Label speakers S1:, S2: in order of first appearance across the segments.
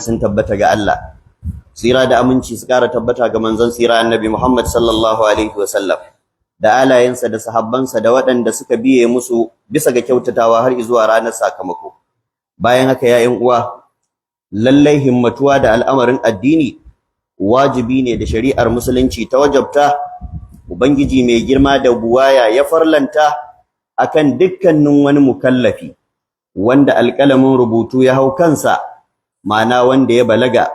S1: sun tabbata ga Allah, tsira da aminci su ƙara tabbata ga manzon tsira annabi Muhammad sallallahu alaihi wasallam da alayensa da sahabbansa da waɗanda suka biye musu bisa ga kyautatawa har zuwa ranar sakamako. Bayan haka ya ƴan uwa, lallai himmatuwa da al'amarin addini wajibi ne da shari'ar musulunci ta wajabta. Ubangiji mai girma da buwaya ya farlanta akan dukkanin wani mukallafi wanda alƙalamin rubutu ya hau kansa, ma'ana wanda ya balaga,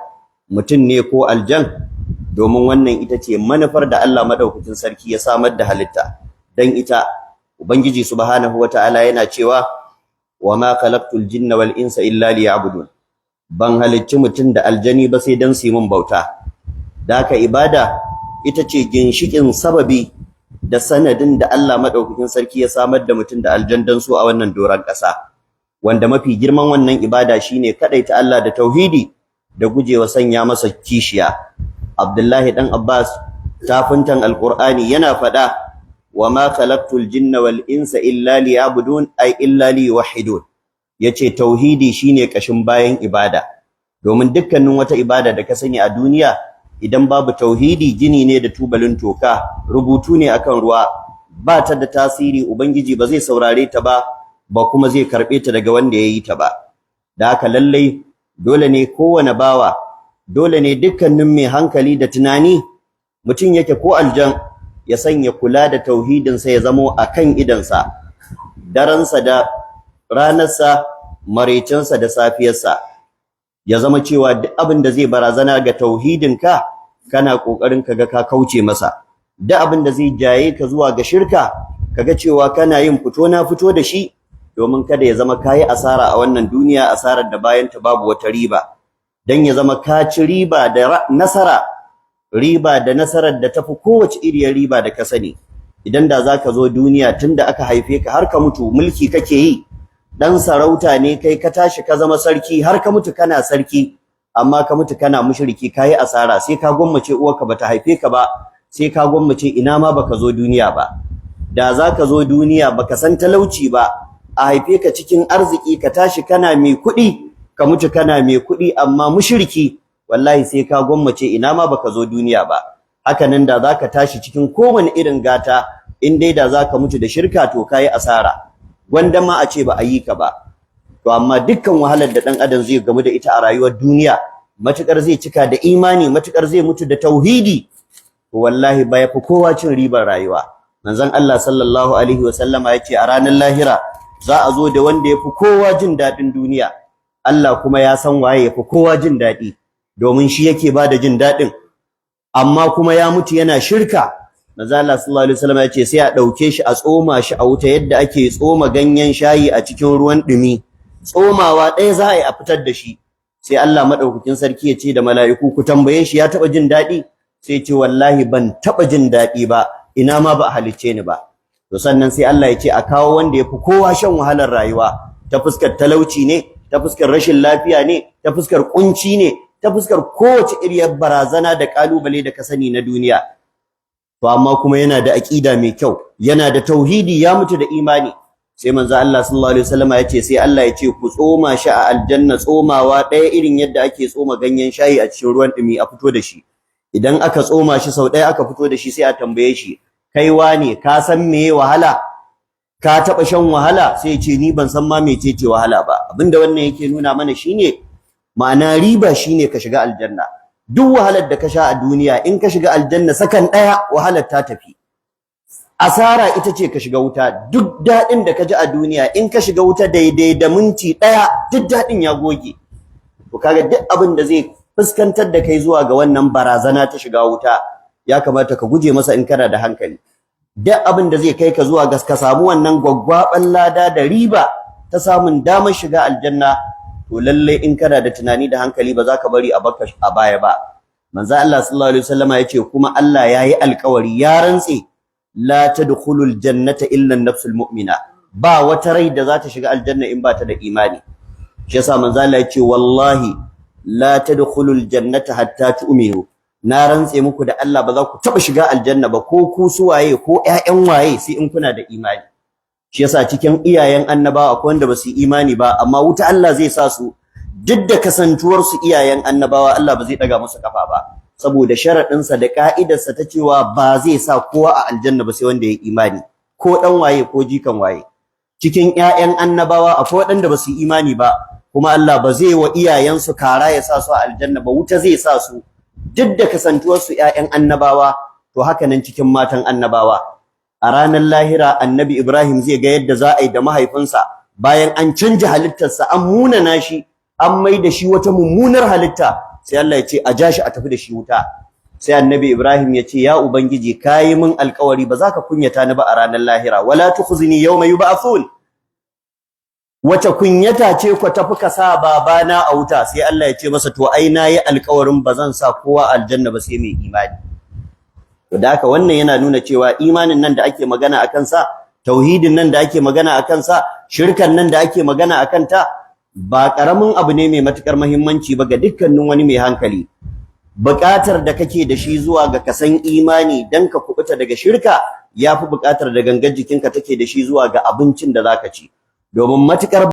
S1: mutum ne ko aljan, domin wannan ita ce manufar da Allah madaukakin sarki ya samar da halitta dan ita. Ubangiji subhanahu wataala yana cewa wama khalaqtul jinna wal insa illa liya'budun, ban halicci mutum da aljani ba sai dan su yi mun bauta. Da haka ibada ita ce ginshikin sababi da sanadin da Allah madaukakin sarki ya samar da mutum da aljan dan su a wannan doran ƙasa, wanda mafi girman wannan ibada shine kadaita Allah da tauhidi da gujewa sanya masa kishiya. Abdullahi dan Abbas tafuntan alqur'ani yana fada wama khalaqtul jinna wal insa illa liya'budun ay illa liyuwahhidun, yace tauhidi shine kashin bayan ibada, domin dukkanin wata ibada da ka sani a duniya idan babu tauhidi gini ne da tubalin toka, rubutu ne akan ruwa, ba ta da tasiri. Ubangiji ba zai saurare ta ba kuma zai karbe ta daga wanda yayi ta ba. Da haka lallai dole ne kowane bawa, dole ne dukkanin mai hankali da tunani, mutum yake ko aljan, ya sanya kula da tauhidin sa ya zamo akan idansa, daransa da ranarsa, maraicinsa da safiyarsa, ya zama cewa duk abin da zai barazana ga tauhidinka kana kokarin kaga ka kauce masa. Duk abin da zai jaye ka zuwa ga shirka kaga cewa kana yin fito na fito da shi, domin kada ya zama kayi asara a wannan duniya, asarar da bayan ta babu wata riba. Dan ya zama ka ci riba da nasara, riba da nasarar da tafi kowace iriyar riba da ka sani. Idan da zaka zo duniya tunda aka haife ka har ka mutu mulki kake yi, dan sarauta ne kai, ka tashi ka zama sarki har ka mutu kana sarki, amma ka mutu kana mushriki, kayi asara. Sai ka gwammace uwarka bata haife ka ba, sai ka gwammace ina ma baka zo duniya ba. Da zaka zo duniya baka san talauci ba, a haife ka cikin arziki, ka tashi kana mai kuɗi, ka mutu kana mai kuɗi amma mushriki, wallahi sai ka gwammace ina ma baka zo duniya ba. Haka nan da zaka tashi cikin kowane irin gata, in dai da zaka mutu da shirka to kayi asara, gwanda ma a ce ba a yi ka ba. To amma dukkan wahalar da dan adam zai gamu da ita a rayuwar duniya, matukar zai cika da imani, matukar zai mutu da tauhidi, to wallahi ba yafi kowa cin ribar rayuwa. Manzon Allah sallallahu alaihi wasallama yace a ranar lahira za a zo da wanda yafi kowa jin dadin duniya, Allah kuma ya san waye yafi kowa jin dadi, domin shi yake bada jin dadin, amma kuma ya mutu yana shirka. Manzo Allah sallallahu alaihi wasallam yace sai a dauke shi a tsoma shi a wuta yadda ake tsoma ganyen shayi a cikin ruwan dumi, tsomawa ɗaya za a yi a fitar da shi. Sai Allah madaukakin sarki ya ce da mala'iku, ku tambaye shi ya taba jin dadi? Sai ce wallahi ban taba jin dadi ba, ina ma ba a halicce ni ba. To sannan sai Allah ya ce a kawo wanda yafi kowa shan wahalar rayuwa, ta fuskar talauci ne, ta fuskar rashin lafiya ne, ta fuskar kunci ne, ta fuskar kowace iriyar barazana da kalubale da ka sani na duniya. To amma kuma yana da aqida mai kyau, yana da tauhidi, ya mutu da imani. Sai manzo Allah sallallahu alaihi wasallam ya ce sai Allah ya ce ku tsoma shi a aljanna tsomawa ɗaya irin yadda ake tsoma ganyen shayi a cikin ruwan dumi, a fito da shi. Idan aka tsoma shi sau ɗaya aka fito da shi, sai a tambaye shi, kai wane ka san meye wahala? Ka taba shan wahala? Sai ya ce ni ban san ma mecece wahala ba. Abinda wannan yake nuna mana shine ma'ana riba shine ka shiga aljanna. Duk wahalar da ka sha a duniya, in ka shiga aljanna sakan ɗaya wahalar ta tafi. Asara ita ce ka shiga wuta. Duk daɗin da ka ji a duniya, in ka shiga wuta daidai da minti ɗaya duk daɗin ya goge. To kaga duk abin da zai fuskantar da kai zuwa ga wannan barazana ta shiga wuta, ya kamata ka guje masa in kana da hankali. Duk abin da zai kai ka zuwa ga ka samu wannan gwaggwaban lada da riba ta samun damar shiga aljanna, to lalle in kana da tunani da hankali ba za ka bari a baka a baya ba. Manzo Allah sallallahu alaihi wasallama yace kuma Allah yayi alƙawari, ya rantse, la tadkhulul jannata illa an-nafsul mu'mina, ba wata rai da za ta shiga aljanna in ba ta da imani. Shi yasa manzo Allah yace wallahi la tadkhulul jannata hatta tu'minu, na rantse muku da Allah ba za ku taba shiga aljanna ba, ko ku suwaye ko ƴaƴan waye, sai in kuna da imani. Shi yasa cikin iyayen annabawa akwai wanda ba su imani ba, amma wuta Allah zai sa su duk da kasantuwar su iyayen annabawa Allah ba zai daga musu kafa ba saboda sharadin sa da ka'idar sa ta cewa ba zai sa kowa a aljanna ba sai wanda ya imani ko dan waye ko jikan waye cikin ƴaƴan annabawa akwai waɗanda ba su imani ba kuma Allah ba zai wa iyayensu kara ya sa su a aljanna ba wuta zai sa su duk da kasantuwar su ƴaƴan annabawa to haka nan cikin matan annabawa a ranar lahira annabi Ibrahim zai ga yadda za a yi da mahaifinsa bayan an canja halittarsa an munana shi an mai da shi wata mummunar halitta sai Allah ya ce a ja shi a tafi da shi wuta sai annabi Ibrahim ya ce ya ubangiji kayi min alƙawari ba za ka kunyata ni ba a ranar lahira wala tukhzini yawma yub'athun wace kunyata ce ku tafi ka sa babana a wuta sai Allah ya ce masa to ai nayi alƙawarin ba zan sa kowa aljanna ba sai mai imani to da haka wannan yana nuna cewa imanin nan da ake magana akan sa tauhidin nan da ake magana akan sa shirkan nan da ake magana akan ta ba karamin abu ne mai matukar muhimmanci ba ga dukkanin wani mai hankali buƙatar da kake da shi zuwa ga kasan imani dan ka kubuta daga shirka yafi buƙatar da gangar jikinka take da shi zuwa ga abincin da zaka ci domin matukar